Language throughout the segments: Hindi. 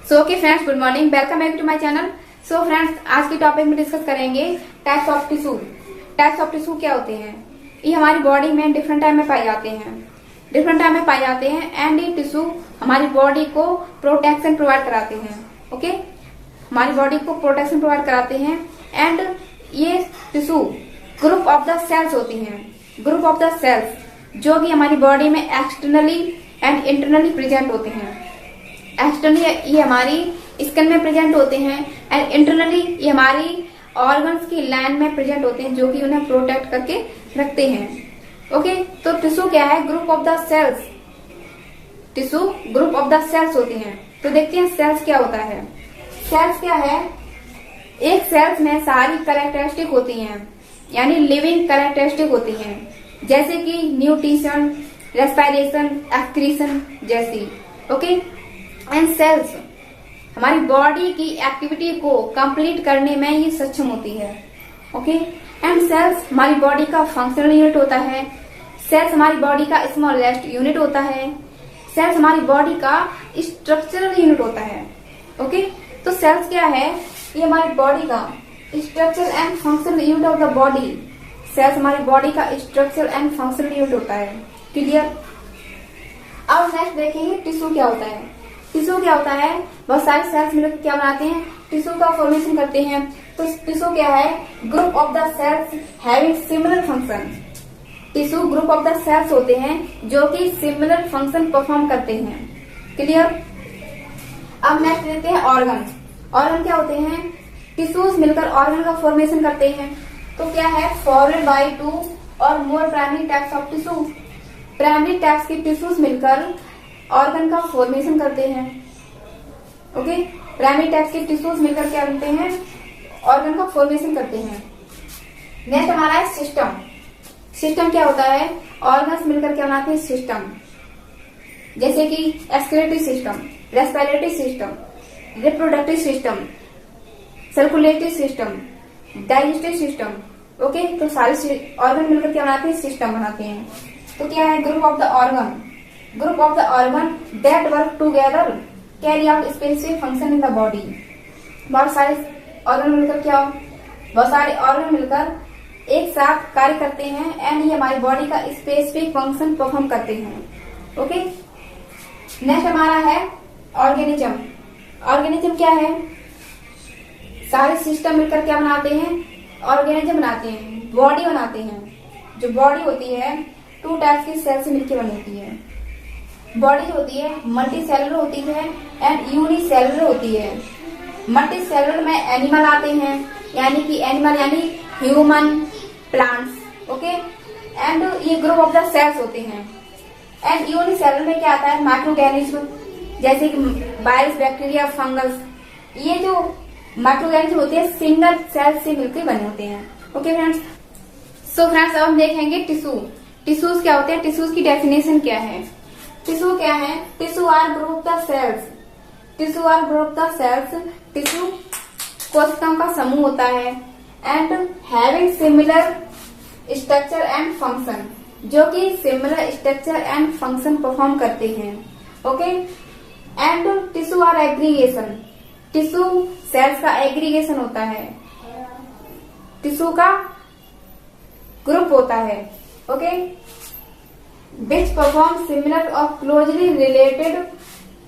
So okay friends, good morning, welcome back to my channel. So friends, आज के टॉपिक में डिस्कस करेंगे types of tissue. Types of tissue क्या होते हैं? ये हमारी बॉडी में डिफरेंट टाइप में पाए जाते हैं एंड ये टिश्यू हमारी बॉडी को प्रोटेक्शन प्रोवाइड कराते हैं। ओके, हमारी बॉडी को प्रोटेक्शन प्रोवाइड कराते हैं एंड ये tissue group of the cells होती हैं। ग्रुप ऑफ द सेल्स जो कि हमारी बॉडी में एक्सटर्नली एंड इंटरनली प्रेजेंट होते हैं। एक्सटर्नली ये हमारी स्किन में प्रेजेंट होते हैं एंड इंटरनली ये हमारी ऑर्गन्स की लाइन में प्रेजेंट होते हैं, जो कि उन्हें प्रोटेक्ट करके रखते हैं। ओके, तो टिश्यू क्या है? Group of the cells. Tissue group of the cells होती हैं। तो देखते हैं सेल्स क्या होता है। सेल्स क्या है? एक सेल्स में सारी कैरेक्टरिस्टिक होती हैं, यानी लिविंग कैरेक्टरिस्टिक होती हैं, जैसे कि न्यूट्रिशन, रेस्पिरेशन, एक्सक्रीशन जैसी। ओके, एंड सेल्स हमारी बॉडी की एक्टिविटी को कंप्लीट करने में ये सक्षम होती है। ओके, एंड सेल्स हमारी बॉडी का फंक्शनल यूनिट होता है। सेल्स हमारी बॉडी का स्मॉलेस्ट यूनिट होता है। सेल्स हमारी बॉडी का स्ट्रक्चरल यूनिट होता है। ओके, तो सेल्स क्या है? ये हमारी बॉडी का structure and functional unit of the body. Cells हमारी बॉडी का स्ट्रक्चर एंड फंक्शनल यूनिट होता है। क्लियर? अब नेक्स्ट देखेंगे टिश्यू क्या होता है। टिश्यू क्या होता है? बहुत सारे सेल्स मिलकर क्या बनाते हैं? टिश्यू का फॉर्मेशन करते हैं। तो टिश्यू क्या है? Group of the cells having similar function. Tissue group of the cells होते हैं जो कि सिमिलर फंक्शन परफॉर्म करते हैं। क्लियर? अब नेक्स्ट देखते हैं ऑर्गन। ऑर्गन क्या होते हैं? टिश्यूज मिलकर ऑर्गन का फॉर्मेशन करते हैं। तो क्या है? फॉर्मेड बाय 2 और more primary types of tissue. Primary types के टिश्यूज मिलकर ऑर्गन का फॉर्मेशन करते हैं। ओके, प्राइमरी टाइप्स के टिश्यूज मिलकर क्या करते हैं? ऑर्गन का फॉर्मेशन करते हैं। नेक्स्ट हमारा है सिस्टम। सिस्टम क्या होता है? ऑर्गन्स मिलकर क्या बनाते हैं? सिस्टम, जैसे कि excretory system, respiratory system, reproductive system, circulatory system, digestive system. Okay, तो सारे ऑर्गन मिलकर क्या बनाते हैं? सिस्टम बनाते हैं। तो क्या है? Group of the organ. Group of the organ that work together carry out specific function in the body. बहुत सारे ऑर्गन मिलकर एक साथ कार्य करते हैं एंड ये हमारी बॉडी का स्पेसिफिक फंक्शन परफॉर्म करते हैं। ओके, नेक्स्ट हमारा है ऑर्गेनिज्म। ऑर्गेनिज्म क्या है? सारे सिस्टम मिलकर क्या बनाते हैं? ऑर्गेनिज्म बनाते हैं, बॉडी बनाते हैं। जो बॉडी होती है 2 टाइप्स की सेल से मिलकर बनी होती है। बॉडी जो होती है मल्टी सेलुलर होती है एंड यूनिसेलुलर होती है। मल्टी सेलुलर में एनिमल आते हैं, यानी कि एनिमल यानी ह्यूमन, प्लांट्स। ओके, एंड ये ग्रुप ऑफ द सेल्स होते हैं। एंड यूनिसेलुलर में क्या आता है? माइक्रोऑर्गेनिज्म, जैसे कि वायरस, बैक्टीरिया, फंगस। ये जो माइक्रोऑर्गेनिज्म होते हैं सिंगल सेल से मिलकर बने होते हैं। ओके फ्रेंड्स, सो फ्रेंड्स अब हम देखेंगे टिश्यू। टिश्यूज क्या होते हैं? टिश्यूज की डेफिनेशन क्या है? टिश्यू क्या है? Tissue are group the cells. Tissue are group the cells. Tissue कोशिकाओं का समूह होता है and having similar structure and function, जो कि similar structure and function perform करते हैं। Okay, and tissue are aggregation. Tissue cells का एग्रीगेशन होता है, टिश्यू का ग्रुप होता है। ओके, विच परफॉर्म सिमिलर और क्लोजली रिलेटेड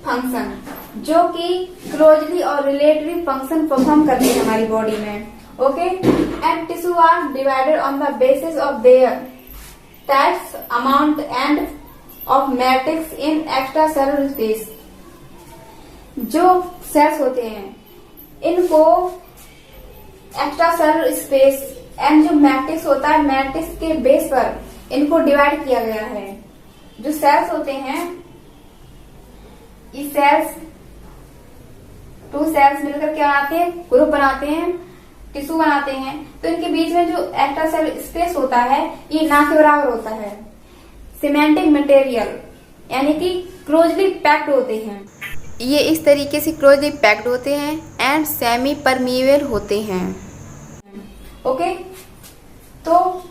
फंक्शन, जो कि क्लोजली और रिलेटेड फंक्शन परफॉर्म करते हैं हमारी बॉडी में। Okay, and tissue are divided on the basis of their types, amount and of matrix in extra cellular space. जो सेल्स होते हैं इनको एक्स्ट्रा सेलुलर स्पेस एंड जो मैट्रिक्स होता है, मैट्रिक्स के बेस पर इनको डिवाइड किया गया है। जो सेल्स होते हैं, ये सेल्स 2 सेल्स मिलकर क्या बनाते हैं? ग्रुप बनाते हैं, टिश्यू बनाते हैं। तो इनके बीच में जो एक्स्ट्रा सेलुलर स्पेस होता है ये ना के बराबर होता है। सिमेंटिक मटेरियल यानी कि क्लोजली पैक्ड होते हैं। ये इस तरीके से क्लोजली पैक्ड होते हैं एंड सेमी परमीएबल होते हैं। ओके, तो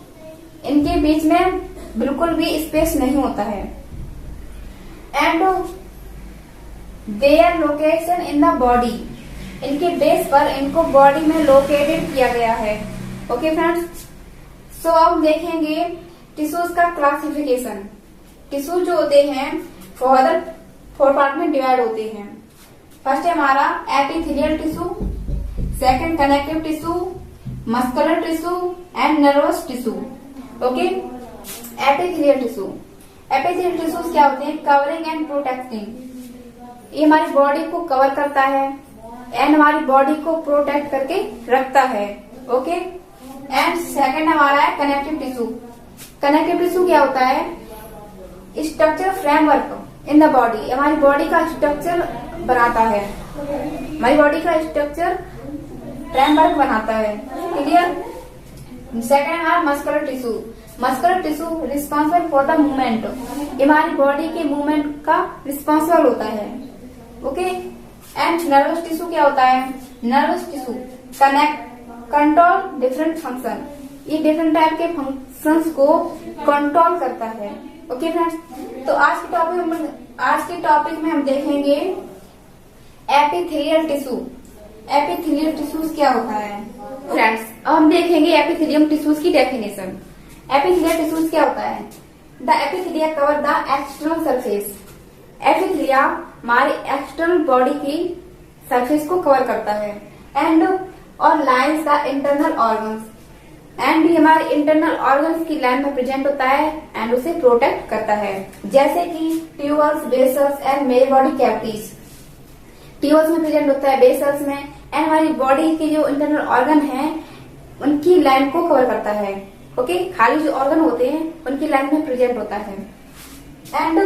इनके बीच में बिल्कुल भी स्पेस नहीं होता है and their location in the body, इनके बेस पर इनको बॉडी में लोकेटेड किया गया है। ओके फ्रेंड्स, सो अब देखेंगे टिश्यूज का क्लासिफिकेशन। टिश्यू जो होते हैं फर्दर 4 पार्ट में डिवाइड होते हैं। फर्स्ट है हमारा epithelial tissue, second connective tissue, muscular tissue and nervous tissue. Okay, epithelial tissue, epithelial tissues क्या होते हैं? कवरिंग एंड प्रोटेक्टिंग, ये हमारी बॉडी को कवर करता है एंड हमारी बॉडी को प्रोटेक्ट करके रखता है। ओके, एंड सेकंड हमारा है कनेक्टिव टिश्यू। कनेक्टिव टिश्यू क्या होता है? Structure framework in the body, हमारी बॉडी का स्ट्रक्चर बनाता है, हमारी बॉडी का स्ट्रक्चर फ्रेमवर्क बनाता है। क्लियर? सेकंड है हमारा muscular tissue. Muscular tissue responsible for the movement, हमारी बॉडी के मूवमेंट का रिस्पॉन्सिबल होता है। ओके, एंड नर्वस टिश्यू क्या होता है? Nervous tissue control different function, ये डिफरेंट टाइप के फंक्शंस को कंट्रोल करता है। ओके फ्रेंड्स, तो आज के टॉपिक में हम देखेंगे एपिथेलियल टिश्यू। एपिथेलियल टिश्यूज क्या होता है? फ्रेंड्स, अब हम देखेंगे एपिथेलियम टिश्यूज की डेफिनेशन। एपिथेलियल टिश्यूज क्या होता है? The epithelia cover the external surface, epithelia हमारी एक्सटर्नल बॉडी की सरफेस को कवर करता है एंड और lines the internal organs, and भी हमारे इंटरनल ऑर्गन्स की लाइन में प्रेजेंट होता है एंड उसे प्रोटेक्ट करता है, जैसे कि tubules, vessels and male body cavities. Tubules में प्रेजेंट होता है, बेसल्स में, एंड हमारी बॉडी के जो इंटरनल ऑर्गन है उनकी लाइन को कवर करता है। ओके, खाली जो ऑर्गन होते हैं उनकी लाइन में प्रेजेंट होता है। And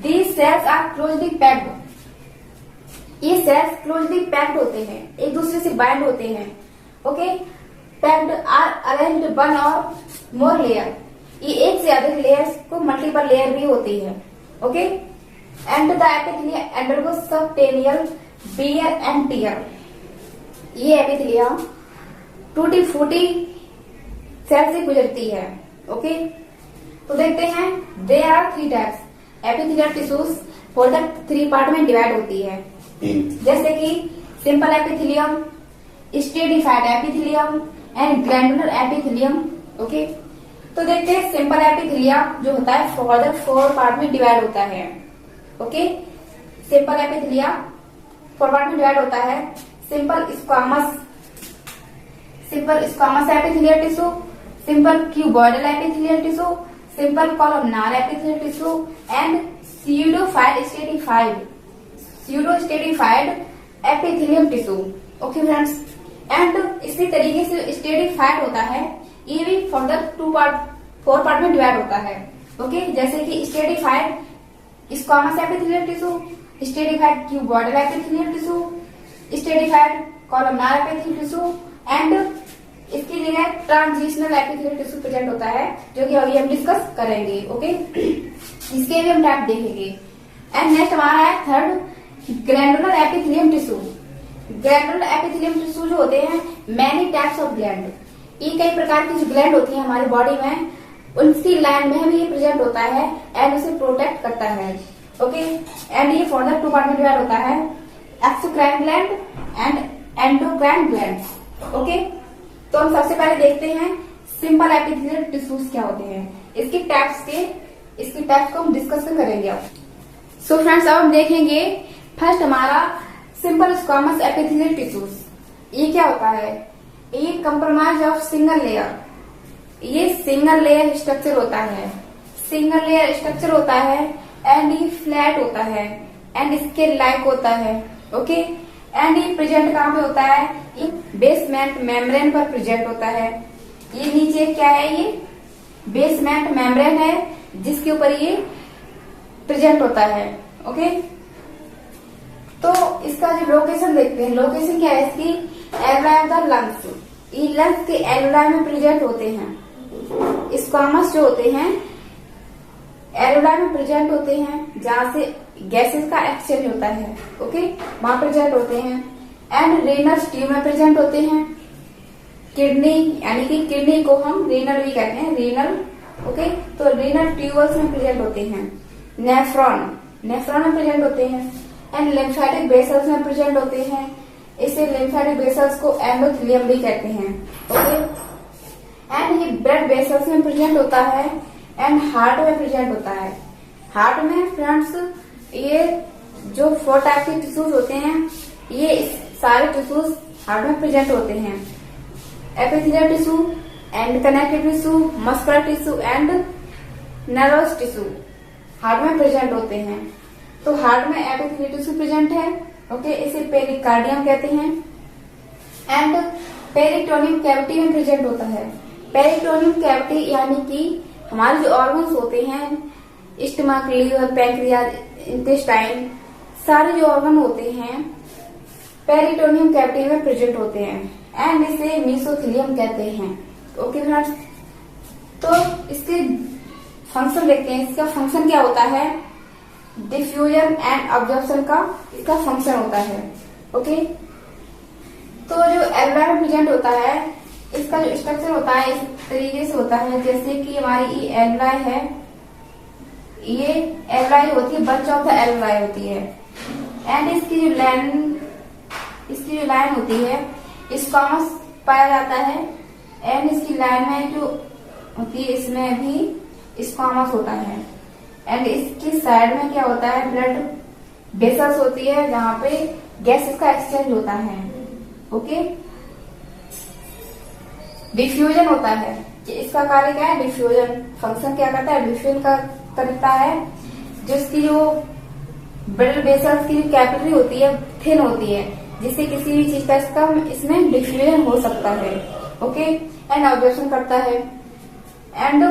these cells are closely packed, ये सेल्स क्लोजली पैक्ड होते हैं, एक दूसरे से बाइंड होते हैं। Okay, packed are arranged one और मोर लेयर, ये एक से अधिक लेयर्स को मल्टीपल लेयर भी होती है। Okay, and the epithelia undergo substantial wear and tear, ये एपिथेलिया टूटी फूटी सेल से गुजरती है। ओके, तो देखते हैं there are 3 types epithelial tissues for the 3 part में डिवाइड होती है, जैसे कि simple epithelium, stratified epithelium and glandular epithelium. Okay, तो देखते हैं सिंपल एपिथेलिया जो होता है फर्दर 4 पार्ट में डिवाइड होता है। ओके, सिंपल एपिथेलिया 4 पार्ट में डिवाइड होता है। Simple squamous epithelial tissue, simple cuboidal epithelial tissue, simple columnar epithelial tissue and pseudo स्टेडिफाइड epithelium tissue. Okay friends, and इसी तरीके से स्टेडिफाइड होता है, ये भी फर्दर 4 पार्ट में डिवाइड होता है। ओके, जैसे कि स्टेडिफाइड squamous epithelial tissue, स्टेडिफाइड cuboidal epithelial tissue, स्टेडिफाइड columnar epithelial tissue and इसकी जगह ट्रांजिशनल एपिथेलियल टिश्यू प्रेजेंट होता है, जो कि अभी हम डिस्कस करेंगे। ओके, इसके भी हम टाइप देखेंगे। एंड नेक्स्ट हमारा है third glandular epithelium tissue. Glandular epithelium tissue जो होते हैं मैनी टाइप्स ऑफ ग्लैंड, ये कई प्रकार की जो ग्लैंड होती है हमारी बॉडी में उनकी लाइन में भी ये प्रेजेंट होता है एंड उसे प्रोटेक्ट करता है। ओके, एंड ये फर्दर 2 पार्ट में डिवाइड होता है, exocrine gland and endocrine gland. Okay, तो हम सबसे पहले देखते हैं सिंपल एपिथेलियल टिश्यूज क्या होते हैं, इसकी टाइप्स को हम डिस्कशन करेंगे अब। सो फ्रेंड्स, अब हम देखेंगे फर्स्ट हमारा सिंपल स्क्वामस एपिथेलियल टिश्यूज। ये क्या होता है? ये कंप्रोमाइज ऑफ सिंगल लेयर, ये सिंगल लेयर स्ट्रक्चर होता है, सिंगल लेयर स्ट्रक्चर होता है एंड ये फ्लैट होता है एंड इसके लाइक होता है। ओके, एंड ये प्रेजेंट कहाँ पे होता है? ये बेसमेंट मेम्ब्रेन पर प्रेजेंट होता है। ये नीचे क्या है? ये बेसमेंट मेम्ब्रेन है जिसके ऊपर ये प्रेजेंट होता है। ओके, तो इसका जो लोकेशन देखते हैं, लोकेशन क्या है इसकी? एल्वेलाई ऑफ द लंग्स, ये लंग्स के एल्वेलाई में प्रेजेंट होते हैं। स्क्वामस जो होते हैं एल्वेलाई में प्रेजेंट होते हैं, जहां से गैसेस का एक्सचेंज होता है। ओके, वहां प्रेजेंट होते हैं। एंड रेनल ट्यूब में प्रेजेंट होते हैं। किडनी, यानी कि किडनी को हम रीनल भी कहते हैं, रीनल। ओके, तो रीनल ट्यूबल्स में प्रेजेंट होते हैं। नेफ्रॉन में प्रेजेंट होते हैं। एंड लिम्फेटिक वेसल्स में प्रेजेंट होते हैं। इसे लिम्फेटिक वेसल्स को एंडोथेलियम भी कहते हैं। ओके, एंड ये ब्लड वेसल्स में प्रेजेंट होता है एंड हार्ट में प्रेजेंट होता है। हार्ट में फ्रेंड्स ये जो 4 टाइप के टिश्यूज होते हैं, ये सारे टिश्यूज हार्ट में प्रेजेंट होते हैं। Epithelial tissue, and connective tissue, muscular tissue and nervous tissue heart में प्रेजेंट होते हैं। तो हार्ट में एपिथेलियल टिश्यू प्रेजेंट है। ओके, इसे पेरिकार्डियम कहते हैं। एंड पेरिटोनियम कैविटी में प्रेजेंट होता है। पेरिटोनियम कैविटी यानी कि हमारे जो ऑर्गन्स होते हैं, स्टमक, लीवर, पैंक्रियाज, इंटेस्टाइन, सारे जो ऑर्गन होते हैं पेरिटोनियम कैविटी में प्रेजेंट होते हैं एंड इसे मेसोथेलियम कहते हैं। ओके फ्रेंड्स, तो इसके फंक्शन देखते हैं। इसका फंक्शन क्या होता है? डिफ्यूजन एंड अब्जॉर्प्शन का इसका फंक्शन होता है। ओके, तो जो एल्वेलाई में प्रेजेंट होता है, इसका जो स्ट्रक्चर होता है इस तरीके से होता है जैसे कि हमारी ये एल्वेलाई है, ये एल्वेलाई होती है, बंच ऑफ द एल्वेलाई होती है एंड इसकी जो लाइन होती है स्क्वामस पाया जाता है एंड इसकी लाइन में जो होती है इसमें भी स्क्वामस होता है एंड इसकी साइड में क्या होता है? ब्लड वेसल्स होती है जहाँ पे गैसेस का एक्सचेंज होता है। ओके, डिफ्यूजन होता है। इसका कार्य क्या है? डिफ्यूजन फंक्शन क्या करता है? डिफ्यूजन का करता है। जिसकी जो ब्लड वेसल्स की जो कैपिलरी होती है थिन होती है, जिससे किसी भी चीज का इसमें डिफ्यूजन हो सकता है। ओके, एंड ऑब्जर्वेशन करता है। एंड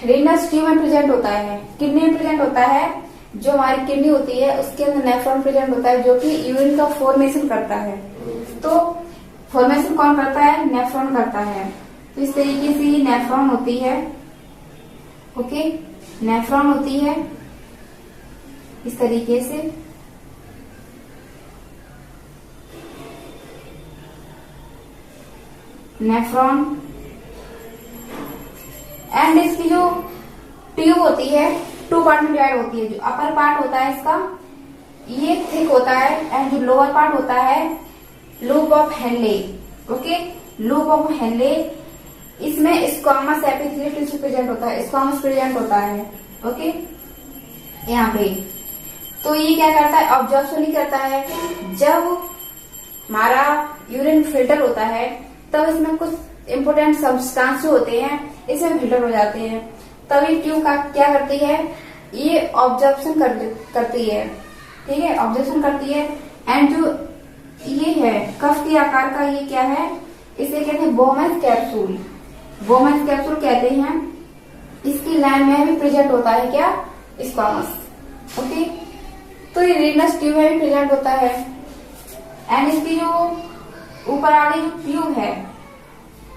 रीनस ट्यूब में प्रेजेंट होता है। किडनी में प्रेजेंट होता है। जो हमारी किडनी होती है उसके अंदर नेफ्रॉन प्रेजेंट होता है जो कि यूरिन का फॉर्मेशन करता है। तो फॉर्मेशन कौन करता है? नेफ्रॉन करता है। तो इस तरीके से ये नेफ्रॉन होती है। ओके, नेफ्रॉन होती है इस तरीके से। नेफ्रॉन एंड इसकी जो ट्यूब होती है 2 पार्ट में डिवाइड होती है। जो अपर पार्ट होता है इसका ये थिक होता है एंड जो लोअर पार्ट होता है loop of Henle. Okay, loop of Henle, इसमें स्क्वामस एपिथेलियल टिश्यू प्रेजेंट होता है, स्क्वामस प्रेजेंट होता है। ओके, यहाँ पे तो ये क्या करता है? ऑब्जर्वेशन ही करता है। जब हमारा यूरिन फिल्टर होता है तब इसमें कुछ इंपोर्टेंट सब्सटेंस जो होते हैं इसमें फिल्टर हो जाते हैं। तभी ट्यूब का क्या करती है? ये ऑब्जर्वेशन करती है। ठीक है, ऑब्जर्वेशन करती है एंड जो ये है कफ के आकार का, ये क्या है? इसे कहते हैं बोमेन्स कैप्सूल। बोमेन्स कैप्सूल कहते हैं। इसकी लाइन में भी प्रेजेंट होता है क्या? स्क्वामस। ओके, तो ये रीनस ट्यूब में भी प्रेजेंट होता है एंड इसकी जो ऊपर वाली जो ट्यूब है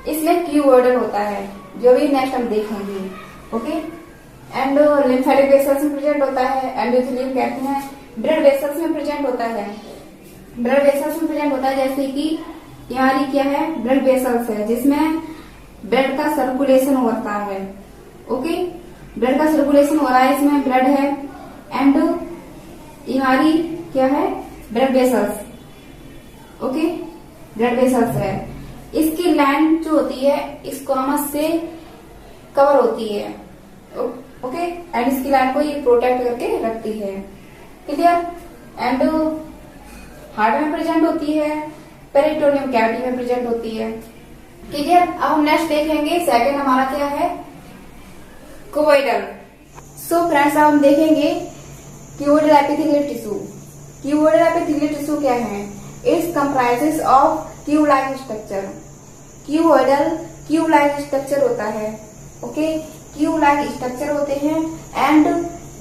इसमें क्यूबोइडल होता है, जो भी नेक्स्ट हम देखेंगे। ओके, एंड लिम्फेटिक वेसल्स में प्रेजेंट होता है, एंडोथेलियम कहते हैं। ब्लड वेसल्स में प्रेजेंट होता है। ब्लड वेसल्स में प्रेजेंट होता है जैसे कि हमारी क्या है? ब्लड वेसल्स है जिसमें ब्लड का सर्कुलेशन होता है। ओके, ब्लड का सर्कुलेशन हो रहा है, इसमें ब्लड है एंड हमारी क्या है? Blood vessels. Okay, blood vessels है। इसकी लाइन जो होती है स्क्वामस से कवर होती है। ओके, एंड इसकी लाइन को ये प्रोटेक्ट करके रखती है। क्लियर? एंड हार्ट में प्रेजेंट होती है, पेरिटोनियम कैविटी में प्रेजेंट होती है। क्लियर? अब हम नेक्स्ट देखेंगे। सेकंड हमारा क्या है? क्यूबोइडल। सो फ्रेंड्स, अब हम देखेंगे cuboidal epithelial tissue. Cuboidal epithelial tissue क्या है? It's comprises of cube like structure. Cuboidal cube like structure होता है। ओके, क्यूब लाइक स्ट्रक्चर होते हैं and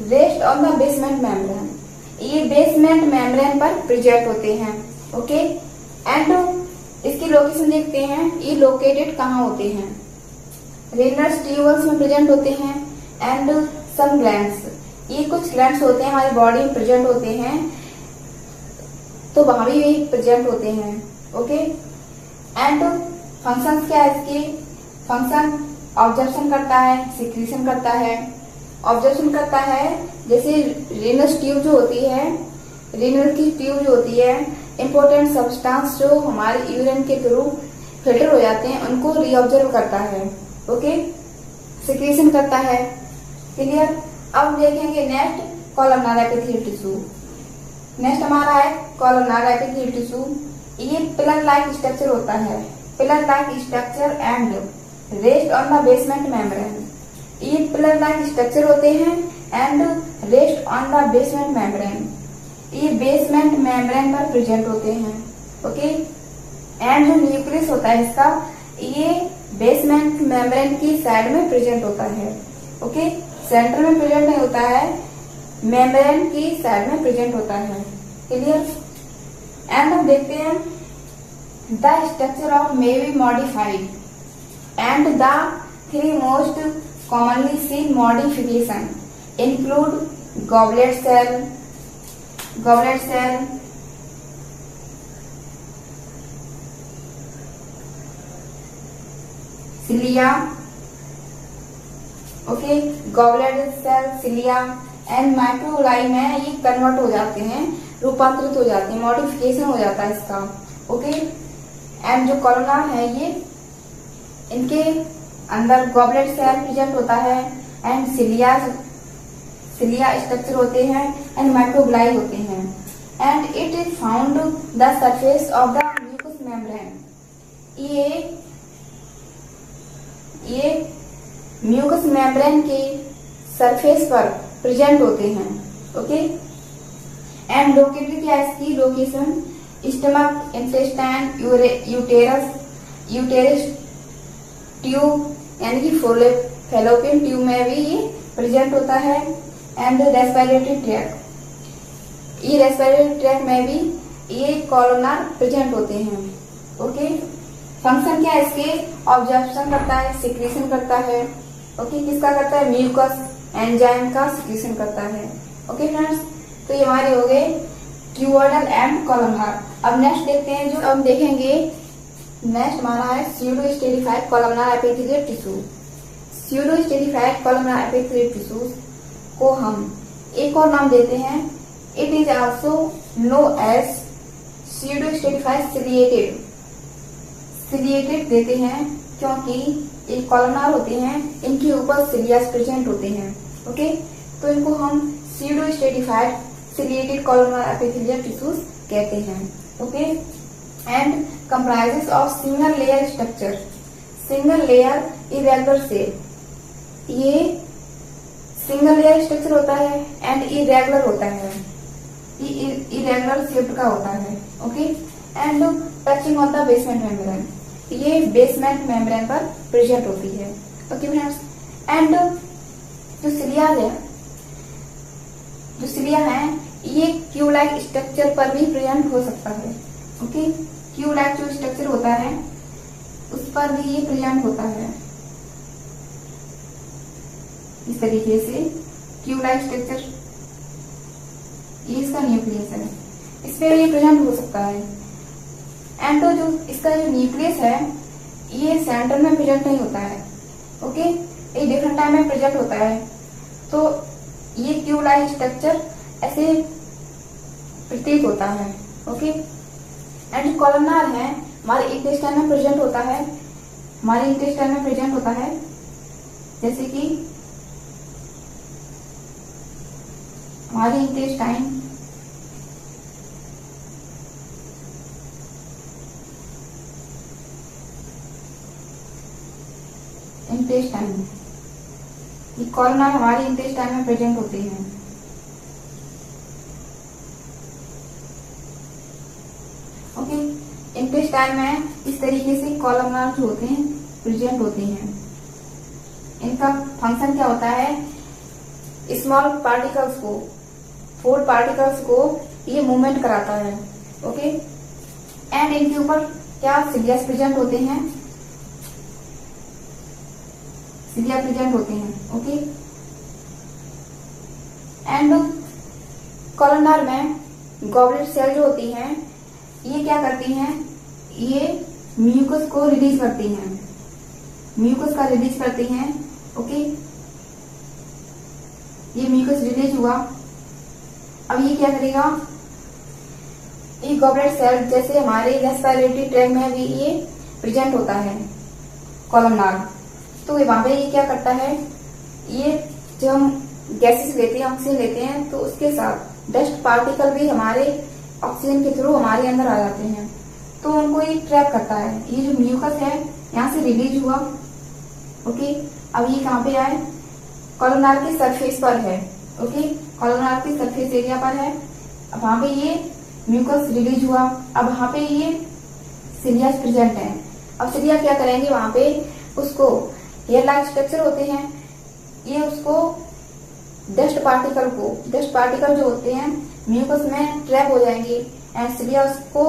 rest on the basement membrane. ये बेसमेंट मेम्ब्रेन पर प्रेजेंट होते हैं। ओके, एंड इसकी लोकेशन देखते हैं। ये लोकेटेड कहाँ होते हैं? रेनस ट्यूबल्स में प्रेजेंट होते हैं एंड सम ग्लैंड्स। ये कुछ ग्लैंड्स होते हैं हमारी बॉडी में प्रेजेंट होते हैं, तो वहां भी ये प्रेजेंट होते हैं। ओके, एंड फंक्शन क्या है इसके? फंक्शन ऑब्जर्वेशन करता है, सिक्रीशन करता है। ऑब्जर्वेशन करता है जैसे रेनस ट्यूब जो होती है रीनल की ट्यूब जो होती है, इम्पोर्टेंट सब्सटेंस जो हमारे यूरिन के थ्रू फिल्टर हो जाते हैं उनको रीऑब्जर्व करता है, ओके, सिक्रीशन करता है। क्लियर। अब देखेंगे next columnar epithelial tissue. Next हमारा है कॉलमनार एपिथेलियल टिश्यू। ये पिलर लाइक स्ट्रक्चर होता है, pillar like structure and rest on the basement membrane. ये पिलर लाइक स्ट्रक्चर होते हैं and rest on the basement membrane. ये बेसमेंट मेम्ब्रेन पर प्रेजेंट होते हैं, ओके। एंड जो न्यूक्लियस होता है इसका, ये बेसमेंट मेम्ब्रेन की साइड में प्रेजेंट होता है, ओके। सेंटर में प्रेजेंट नहीं होता है, मेम्ब्रेन की साइड में प्रेजेंट होता है। क्लियर। एंड हम देखते हैं the structure of may be modified and the 3 most commonly seen modification include goblet cell, cilia, okay, goblet cell, cilia and microvilli में ये कन्वर्ट हो जाते हैं, रूपांतरित हो जाते हैं, मॉडिफिकेशन हो जाता है इसका, ओके। एंड जो कॉलमनार है ये, इनके अंदर गॉबलेट सेल प्रेजेंट होता है एंड सिलिया स्ट्रक्चर होते हैं एंड माइक्रोग्लाई होते हैं and it is found the surface of the mucous membrane. ये म्यूकस मेम्ब्रेन के सरफेस पर प्रेजेंट होते हैं, ओके। एंड लोकेटेड क्या है इसकी location, stomach, intestine, uterus tube यानी कि फैलोपियन ट्यूब में भी ये प्रेजेंट होता है एंड रेस्पिरेटरी ट्रैक, ये रेस्पिरेटरी ट्रैक में भी ये कॉलमनार प्रेजेंट होते हैं, ओके। फंक्शन क्या है इसके, ऑब्जर्प्शन करता है, सिक्रीशन करता है, ओके। किसका करता है, म्यूकस एंजाइम का सिक्रीशन करता है, ओके फ्रेंड्स। तो ये हमारे हो गए क्यूबोइडल एंड कॉलमनार। अब नेक्स्ट देखते हैं, जो हम देखेंगे नेक्स्ट हमारा है pseudo stratified columnar epithelial tissue. Pseudo stratified columnar epithelial tissue को हम एक और नाम देते हैं, it is also known as pseudo stratified ciliated देते हैं क्योंकि ये कॉलमनार होते हैं, इनके ऊपर सिलियास प्रेजेंट होते हैं, ओके। तो इनको हम pseudo stratified ciliated columnar epithelial tissues कहते हैं, okay. And comprises of single layer structure, single layer irregular shape। ये सिंगल लेयर स्ट्रक्चर होता है एंड इरेगुलर होता है, ये इरेगुलर शेप का होता है, okay. And touching on the basement membrane, ये बेसमेंट मेम्ब्रेन पर प्रेजेंट होती है, ओके फ्रेंड्स। एंड जो सिलिया है ये क्यू लाइक स्ट्रक्चर पर भी प्रेजेंट हो सकता है, ओके। क्यू लाइक जो स्ट्रक्चर होता है उस पर भी ये प्रेजेंट होता है, इस तरीके से क्यू लाइक स्ट्रक्चर, ये इसका न्यूक्लियस है, इस पे ये प्रेजेंट हो सकता है। एंड तो जो इसका जो न्यूक्लियस है ये सेंटर में प्रेजेंट नहीं होता है, ओके, ये डिफरेंट टाइम में प्रेजेंट होता है। तो ये क्यू लाइक स्ट्रक्चर ऐसे प्रतीत होता है, ओके। एंड कॉलमनार है हमारे इंटेस्टाइन में प्रेजेंट होता है, हमारे इंटेस्टाइन में प्रेजेंट होता है, जैसे कि हमारे इंटेस्टाइन ये कॉलमनार हमारे इंटेस्टाइन में प्रेजेंट होते हैं, ओके। इंटेस्टाइन में इस तरीके से कॉलमनार जो होते हैं प्रेजेंट होते हैं। इनका फंक्शन क्या होता है, स्मॉल पार्टिकल्स को, फूड पार्टिकल्स को ये मूवमेंट कराता है, ओके। एंड इनके ऊपर क्या सिलियास प्रेजेंट होते हैं, सिलिया प्रेजेंट होते हैं, ओके। एंड कॉलमनार में गॉबलेट सेल जो होती हैं ये क्या करती हैं, ये म्यूकस को रिलीज करती हैं, म्यूकस का रिलीज करती हैं, ओके। ये म्यूकस रिलीज हुआ, अब ये क्या करेगा, ये गॉबलेट सेल जैसे हमारे रेस्पिरेटरी ट्रैक में भी ये प्रेजेंट होता है कॉलमनार। तो वहां पे ये क्या करता है, ये जब हम गैसेस लेते हैं, ऑक्सीजन लेते हैं, तो उसके साथ डस्ट पार्टिकल भी हमारे ऑक्सीजन के थ्रू हमारे अंदर आ जाते हैं, तो उनको ये ट्रैप करता है। ये जो म्यूकस है यहाँ से रिलीज हुआ, ओके, अब ये कहाँ पे आए, कॉलमनार के सरफेस पर है, ओके, कॉलमनार के सरफेस एरिया पर है। अब वहां पे ये म्यूकस रिलीज हुआ, अब वहां पे ये सिलिया प्रेजेंट है। अब सिलिया क्या करेंगे, वहां पे उसको हेयर लाइक स्ट्रक्चर होते हैं, ये उसको डस्ट पार्टिकल जो होते हैं म्यूकस में ट्रैप हो जाएंगे एंड सिलिया उसको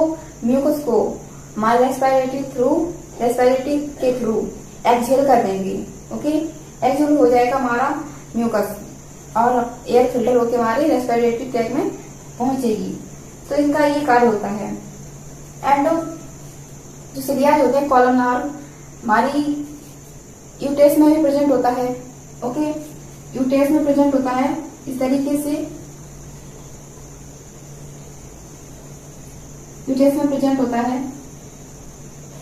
म्यूकस को हमारे रेस्पिरेटरी के थ्रू एक्सहेल कर देंगे, ओके, एक्सहेल हो जाएगा हमारा म्यूकस और एयर फिल्टर होकर हमारे रेस्पिरेटरी ट्रैक में पहुंचेगी। तो इनका ये कार्य होता है। एंड जो सिलिया होते हैं कॉलमनार हमारी यूटेरस में भी प्रेजेंट होता है, ओके, यूटेरस में प्रेजेंट होता है इस तरीके से, यूटेरस में प्रेजेंट होता है।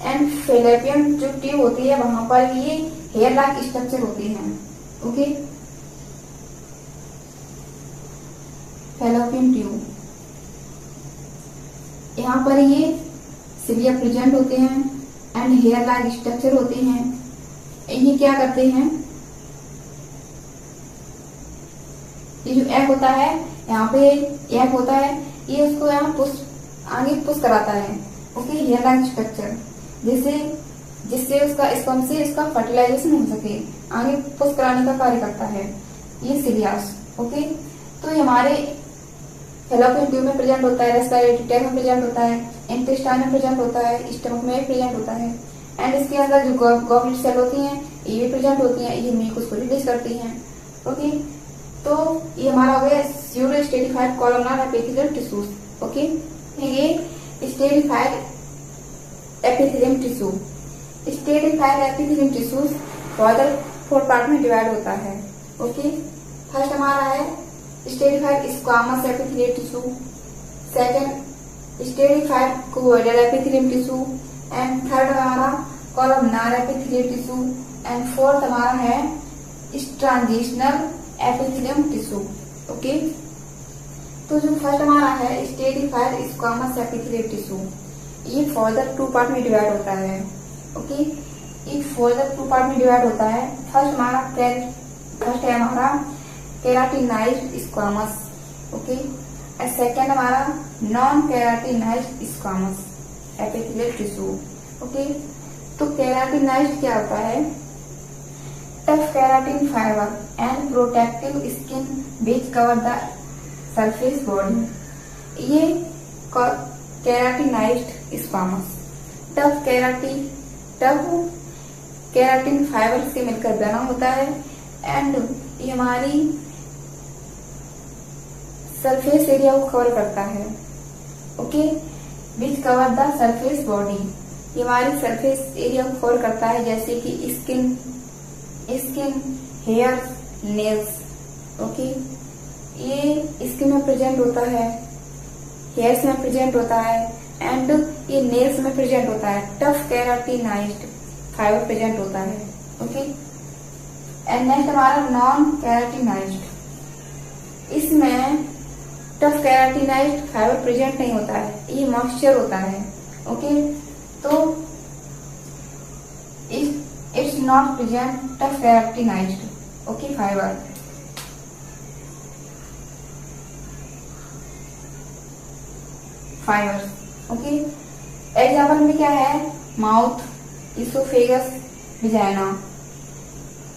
एंड फेलोपियन जो ट्यूब होती है वहां पर ये हेयर लाइक स्ट्रक्चर होते हैं, ओके, फेलोपियन ट्यूब, यहाँ पर ये सिलिया प्रेजेंट होते हैं एंड हेयर लाइक स्ट्रक्चर होते हैं। ये क्या करते हैं, ये जो एग होता है, यहाँ पे एग होता है, ये उसको यहाँ आगे पुश कराता है, ओके, हेयर लाइक स्ट्रक्चर, जिससे उसका स्पर्म से उसका फर्टिलाइजेशन हो सके, आगे पुश कराने का कार्य करता है ये सिलियास, ओके। तो ये हमारे फेलोपियन ट्यूब में प्रेजेंट होता है, रेस्पिरेटरी ट्रैक में प्रेजेंट होता है, इंटेस्टाइन में प्रेजेंट होता है, स्टमक में भी प्रेजेंट होता है। एंड इसके अंदर जो गॉबलेट सेल होती हैं ये भी प्रेजेंट होती हैं, ये म्यूकस को रिलीज करती हैं, ओके। तो ये हमारा हो गया pseudo stratified columnar epithelial tissues, okay. ये stratified epithelium tissue, stratified epithelium tissues further 4 part में डिवाइड होता है, ओके। फर्स्ट हमारा है stratified squamous epithelial tissue, second stratified cuboidal epithelium tissue and third हमारा columnar epithelial tissue and fourth हमारा है ट्रांजिशनल एपिथेलियम टिश्यू, ओके। तो जो फर्स्ट हमारा है स्टेरिफाइड स्क्वामस एपिथेलियल टिश्यू, ये फर्दर 2 पार्ट में डिवाइड होता है, ओके, ये फर्दर 2 पार्ट में डिवाइड होता है। फर्स्ट है हमारा keratinized squamous, okay, and second हमारा non keratinized squamous epithelial tissue, okay. तो केराटिनाइज्ड क्या होता है, tough keratin fibre and protective skin which cover the surface body, ये keratinized squamous tough keratin fibre से मिलकर बना होता है एंड ये हमारी सरफेस एरिया को कवर करता है, okay, which cover the surface body, ये हमारी सरफेस एरिया को कवर करता है जैसे कि स्किन, हेयर, नेल्स, ओके। ये स्किन में प्रेजेंट होता है, हेयर्स में प्रेजेंट होता है एंड ये नेल्स में प्रेजेंट होता है। टफ केराटिनाइज्ड फाइबर प्रेजेंट होता है, ओके। एंड नेक्स्ट हमारा नॉन केराटिनाइज्ड, इसमें टफ केराटिनाइज्ड फाइबर प्रेजेंट नहीं होता है, ये मॉइस्चर होता है, ओके। तो it's not present tough keratinized, okay, fibre. Okay, example में क्या है, माउथ, इसोफेगस, विजाइना।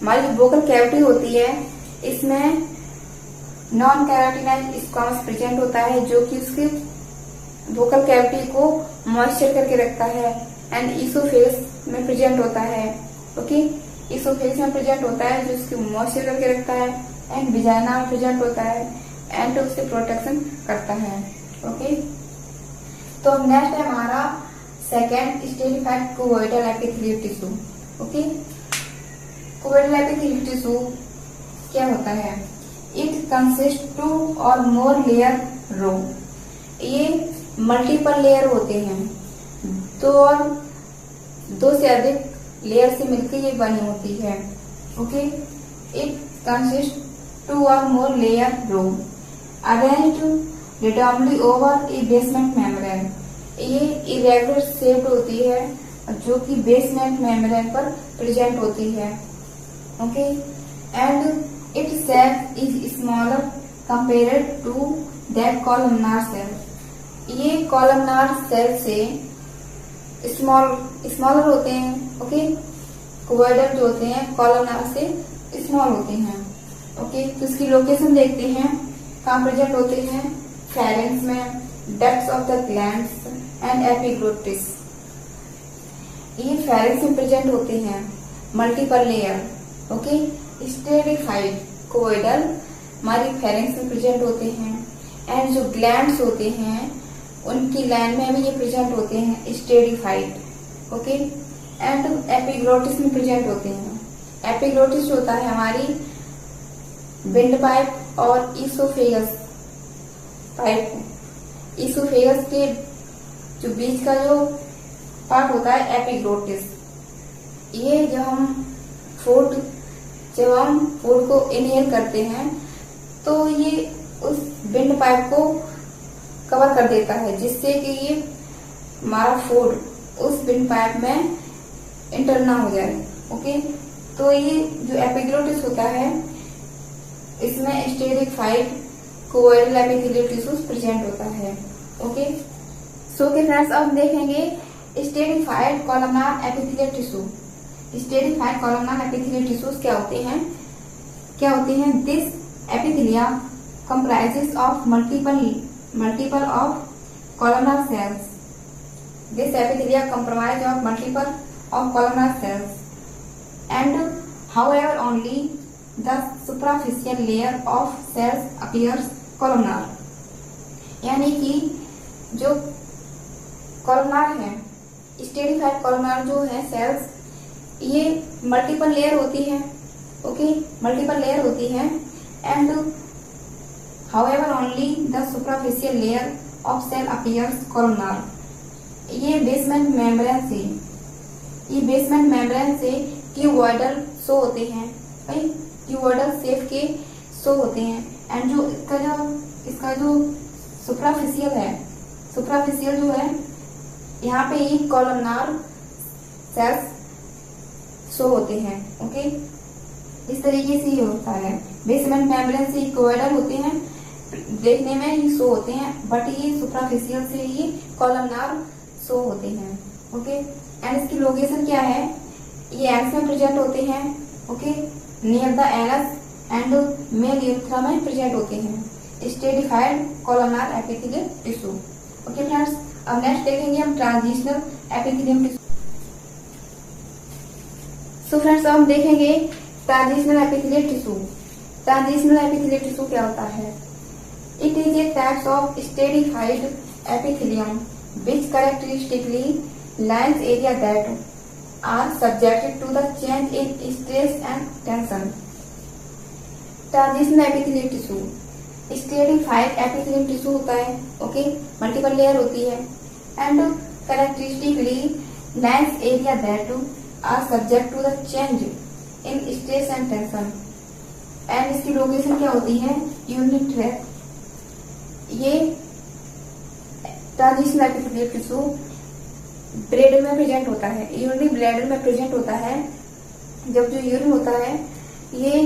हमारी जो वोकल कैविटी होती है इसमें नॉन केराटिनाइज्ड स्क्वामस प्रेजेंट होता है जो कि उसके वोकल कैविटी को मॉइस्चर करके रखता है एंड इसोफेगस में प्रेजेंट होता है, ओके, इसोफेगस में प्रेजेंट होता है जो उसकी मॉइस्चर करके रखता है एंड विजाइना में प्रेजेंट होता है एंड उससे प्रोटेक्शन करता है, ओके। तो नेक्स्ट है हमारा second stratified cuboidal epithelial tissue, okay. Cuboidal epithelial tissue क्या होता है, इट कंसिस्ट 2 और मोर लेयर रो, ये मल्टीपल लेयर होते हैं, दो से अधिक लेयर से मिलकर ये बनी होती है। Okay, it consist 2 or more layer row arranged randomly over a basement membrane। ये इरेगुलर शेप्ड होती है जो कि बेसमेंट मेम्ब्रेन पर प्रेजेंट होती है। Okay, and it cell is smaller compared to that columnar cell. ये कॉलमनार सेल से स्मॉलर होते हैं। ओके, क्यूबॉइडल जो होते हैं कॉलमनार से स्मॉल होते हैं। ओके, तो इसकी लोकेशन देखते हैं कहाँ प्रेजेंट होते हैं। फेरेंक्स में, ducts of the glands and epiglottis. ये फेरेंक्स में प्रेजेंट होते हैं, multiple layer. Okay, esterified cuboidal हमारी फेरेंक्स में प्रेजेंट होते हैं, एंड जो ग्लैंड्स होते हैं उनकी लाइन में भी ये प्रेजेंट होते हैं, स्टेरिफाइड। ओके, एंड एपिग्लोटिस में प्रेजेंट होते हैं। एपिग्लोटिस जो होता है हमारी विंड पाइप और ईसोफेगस पाइप, ईसोफेगस के जो बीच का जो पार्ट होता है एपिग्लोटिस। ये जब हम फूड को इनहेल करते हैं तो ये उस विंड पाइप को कवर कर देता है, जिससे कि ये हमारा फूड उस विंड पाइप में इंटर ना हो जाए। ओके, तो ये जो एपिग्लोटिस होता है इसमें esterified cuboidal epithelial tissues present होता है। ओके, सो के फ्रेंड्स अब देखेंगे esterified columnar epithelial tissue. Esterified columnar epithelial tissues क्या होते हैं? This epithelia comprises of multiple of columnar sales. This epithelia comprise of multiple of columnar sales and however only the superficial layer of cells appears columnar। यानी कि जो कॉलमनार है, स्टेरिफाइड कॉलमनार जो है सेल्स, ये मल्टीपल लेयर होती है। ओके, मल्टीपल लेयर होती है, and however only the superficial layer of cell appears columnar। ये बेसमेंट मेम्ब्रेन से क्यूबॉइडल शो होते हैं, भाई क्यूबॉइडल शेप के शो होते हैं, एंड जो इसका जो सुपराफिशियल जो है यहाँ पे ये कॉलमनार सेल्स शो होते हैं। ओके, इस तरीके से ये होता है। बेसमेंट मेम्ब्रेन से क्यूबॉइडल होते हैं, देखने में ये शो होते हैं, बट ये सुपराफिशियल से ये कॉलमनार शो होते हैं। ओके, एंड इसकी लोकेशन क्या है? ये एनस में प्रेजेंट होते हैं। Okay, near the anus and male urethra में प्रेजेंट होते हैं stratified columnar epithelial tissue. Okay friends, अब नेक्स्ट देखेंगे हम transitional epithelium tissue. So friends, अब हम देखेंगे transitional epithelial tissue. Transitional epithelial tissue क्या होता है? It is a types of stratified epithelium which characteristically lines area that are subjected to the change in stress and tension। Transitional epithelial tissue stratified epithelial tissue होता है। ओके, मल्टीपल लेयर होती है, and characteristically lines area that are subject to the change in stress and tension. And इसकी लोकेशन क्या होती है? Urinary tract. ये ट्रांजिशनल एपिथेलियल टिश्यू ब्लैडर में प्रेजेंट होता है, यूरिनरी ब्लैडर में प्रेजेंट होता है। जब जो यूरिन होता है ये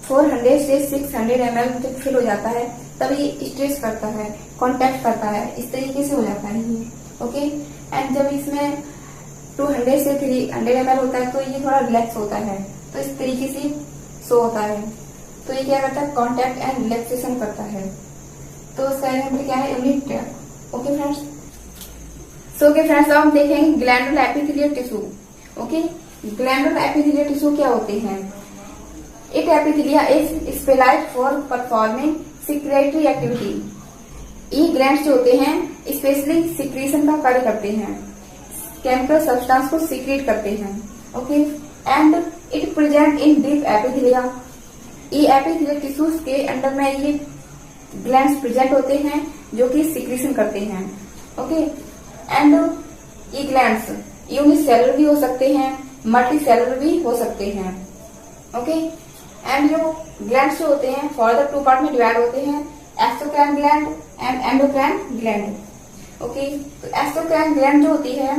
400 से 600 ml तक फिल हो जाता है, तब ये स्ट्रेस करता है, कांटेक्ट करता है, इस तरीके से हो जाता है ये। ओके, एंड जब इसमें 200 से 300 ml होता है तो ये थोड़ा रिलैक्स होता है, तो इस तरीके से शो होता है। तो ये क्या करता है? कांटेक्ट एंड रिलैक्सेशन करता है। तो इसका एग्जाम्पल क्या है? Urinary tract. ओके फ्रेंड्स, अब हम देखेंगे glandular epithelial tissue. Okay, glandular epithelial tissue क्या होते हैं? It epithelia is specialised for performing secretory activity. ये ग्लैंड्स जो होते हैं स्पेशली सिक्रीशन का कार्य करते हैं, केमिकल सब्सटेंस को सीक्रेट करते हैं। Okay, and it present in deep epithelia. ये एपिथेलियल टिश्यूज के अंदर में ये ग्लैंड्स प्रेजेंट होते हैं, जो कि सिक्रीशन करते हैं। ओके, एंड ये ग्लैंड्स यूनिसेलुलर भी हो सकते हैं, मल्टी सेलुलर भी हो सकते हैं। ओके, एंड जो ग्लैंड्स जो होते हैं फर्दर टू पार्ट में डिवाइड होते हैं, exocrine gland and endocrine gland. Okay, तो एक्सोक्राइन ग्लैंड जो होती है,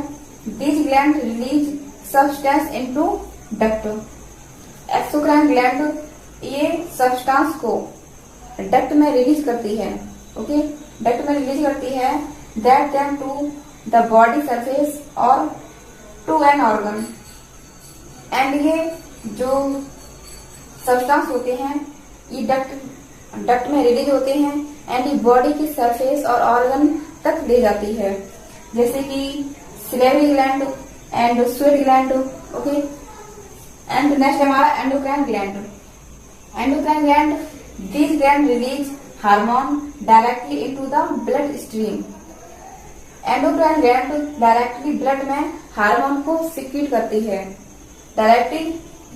this gland release substance into duct. Exocrine gland ये सब्सटेंस को डक्ट में रिलीज करती है। ओके, डक्ट में रिलीज करती है, that then to the body surface और टू एन ऑर्गन। एंड ये जो सब्सटेंस होते हैं ये डक्ट में रिलीज होते हैं एंड ये बॉडी की सरफेस और ऑर्गन तक ले जाती है, जैसे कि salivary gland and sweat gland. Okay, and next हमारा endocrine gland. Endocrine gland, this gland release hormone directly into the blood stream. Endocrine gland directly blood में हार्मोन को सिक्रीट करती है, डायरेक्टली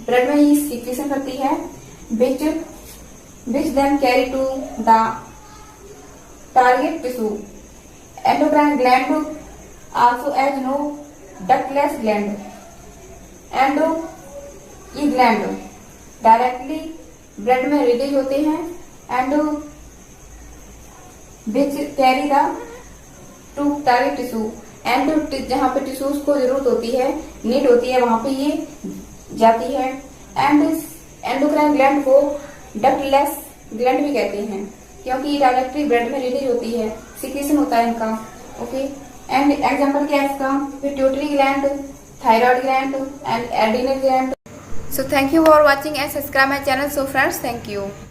ब्लड में ही सिक्रीशन करती है, which then carry to the target tissue. Endocrine gland also as no ductless gland. ये ग्लैंड डायरेक्टली ब्लड में रिलीज होते हैं and which carry the two target tissue. And जहाँ पे टिश्यूज को जरूरत होती है, नीड होती है, वहां पे ये जाती है। एंड एंडोक्राइन ग्लैंड को डक्टलेस ग्लैंड भी कहते हैं, क्योंकि ये डायरेक्टली ब्लड में रिलीज होती है, सिक्रीशन होता है इनका। ओके, एंड एग्जांपल क्या है इसका, pituitary gland, thyroid gland and adrenal gland. So thank you for watching and subscribe my channel. So friends, thank you.